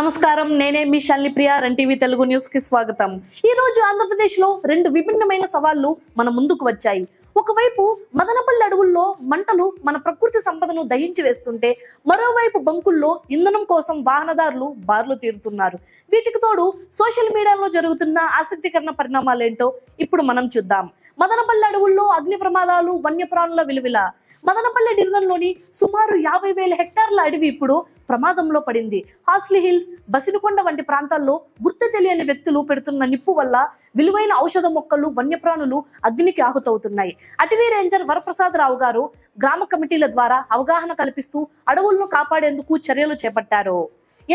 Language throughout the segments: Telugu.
నమస్కారం, నేనే మీ శాలిప్రియ. రన్ టీవీ తెలుగు న్యూస్ కి స్వాగతం. ఈ రోజు ఆంధ్రప్రదేశ్ లో రెండు విభిన్నమైన సవాళ్లు మన ముందుకు వచ్చాయి. ఒకవైపు మదనపల్లి అడవుల్లో మంటలు మన ప్రకృతి సంపదను దహించి వేస్తుంటే, మరోవైపు బంకుల్లో ఇంధనం కోసం వాహనదారులు బార్లు తీరుతున్నారు. వీటికి తోడు సోషల్ మీడియాలో జరుగుతున్న ఆసక్తికరమైన పరిణామాలేంటో ఇప్పుడు మనం చూద్దాం. మదనపల్లి అడవుల్లో అగ్ని ప్రమాదాలు, వన్యప్రాణుల విలువిల. మదనపల్లి డివిజన్ లోని సుమారు 50,000 హెక్టార్ల అడవి ఇప్పుడు ప్రమాదంలో పడింది. హాస్లీ హిల్స్, బసినకొండ వంటి ప్రాంతాల్లో గుర్తు తెలియని వ్యక్తులు పెడుతున్న నిప్పు వల్ల విలువైన ఔషధ మొక్కలు, వన్యప్రాణులు అగ్నికి ఆహుతవుతున్నాయి. అటవీ రేంజర్ వరప్రసాదరావు గారు గ్రామ కమిటీల ద్వారా అవగాహన కల్పిస్తూ అడవులను కాపాడేందుకు చర్యలు చేపట్టారు.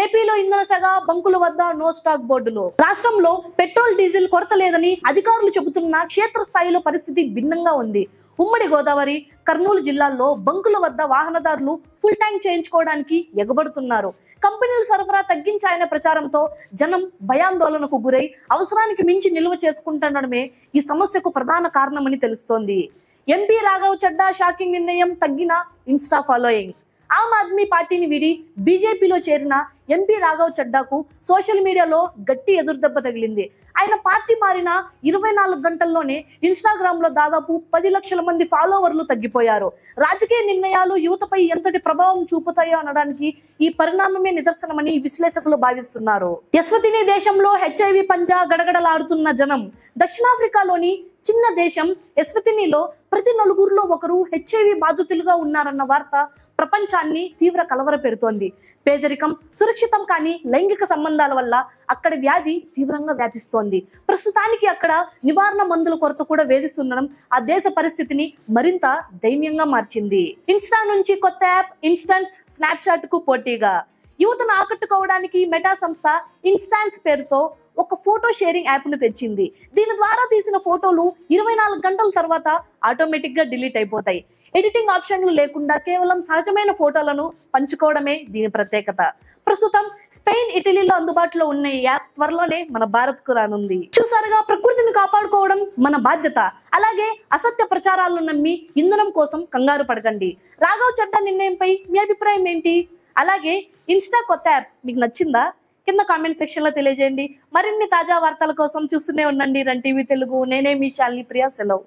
ఏపీలో ఇంధన శాఖ బంకుల వద్ద నో స్టాక్ బోర్డులు. రాష్ట్రంలో పెట్రోల్, డీజిల్ కొరత లేదని అధికారులు చెబుతున్న క్షేత్రస్థాయిలో పరిస్థితి భిన్నంగా ఉంది. ఉమ్మడి గోదావరి, కర్నూలు జిల్లాల్లో బంకుల వద్ద వాహనదారులు ఫుల్ ట్యాంక్ చేయించుకోవడానికి ఎగబడుతున్నారు. కంపెనీల సరఫరా తగ్గించాయనే ప్రచారంతో జనం భయాందోళనకు గురై అవసరానికి మించి నిల్వ చేసుకుంటుండడమే ఈ సమస్యకు ప్రధాన కారణమని తెలుస్తోంది. ఎంపీ రాఘవ్ చడ్డా షాకింగ్ నిర్ణయం, తగ్గిన ఇన్స్టా ఫాలోయింగ్. ఆమ్ ఆద్మీ పార్టీని వీడి బీజేపీలో చేరిన ఎంపీ రాఘవ్ చడ్డాకు సోషల్ మీడియాలో గట్టి ఎదురుదెబ్బ తగిలింది. ఆయన పార్టీ మారిన 24 గంటల్లోనే ఇన్స్టాగ్రామ్ లో దాదాపు 10 లక్షల మంది ఫాలోవర్లు తగ్గిపోయారు. రాజకీయ నిర్ణయాలు యువతపై ఎంతటి ప్రభావం చూపుతాయో అనడానికి ఈ పరిణామమే నిదర్శనమని విశ్లేషకులు భావిస్తున్నారు. ఎస్వతిని దేశంలో హెచ్ఐవి పంజా గడగడలాడుతున్న జనం. దక్షిణాఫ్రికాలోని చిన్న దేశం ఎస్వతినిలో ప్రతి నలుగురిలో ఒకరు హెచ్ఐవి బాధితులుగా ఉన్నారన్న వార్త ప్రపంచాన్ని తీవ్ర కలవర పెడుతోంది. పేదరికం, సురక్షితం కాని లైంగిక సంబంధాల వల్ల అక్కడ వ్యాధి తీవ్రంగా వ్యాపిస్తోంది. ప్రస్తుతానికి అక్కడ నివారణ మందుల కొరత కూడా వేధిస్తుండడం ఆ దేశ పరిస్థితిని మరింత దయనీయంగా మార్చింది. ఇన్స్టా నుంచి కొత్త యాప్ ఇన్స్టాన్స్ స్నాప్చాట్ కు పోటీగా. యువతను ఆకట్టుకోవడానికి మెటా సంస్థ ఇన్స్టాన్స్ పేరుతో ఒక ఫోటో షేరింగ్ యాప్ ను తెచ్చింది. దీని ద్వారా తీసిన ఫోటోలు 24 గంటల తర్వాత ఆటోమేటిక్ గా డిలీట్ అయిపోతాయి. ఎడిటింగ్ ఆప్షన్లు లేకుండా కేవలం సహజమైన ఫోటోలను పంచుకోవడమే దీని ప్రత్యేకత. ప్రస్తుతం స్పెయిన్, ఇటలీలో అందుబాటులో ఉన్న ఈ యాప్ త్వరలోనే మన భారత్ కు రానుంది. చూసారుగా, ప్రకృతిని కాపాడుకోవడం మన బాధ్యత. అలాగే అసత్య ప్రచారాలను నమ్మి ఇంధనం కోసం కంగారు పడకండి. రాఘవ్ చడ్డా నిర్ణయంపై మీ అభిప్రాయం ఏంటి? అలాగే ఇన్స్టా కొత్త యాప్ మీకు నచ్చిందా? కింద కామెంట్ సెక్షన్ లో తెలియజేయండి. మరిన్ని తాజా వార్తల కోసం చూస్తూనే ఉండండి రన్ టీవీ తెలుగు. నేనే మీ శాలిప్రియ. సెలవు.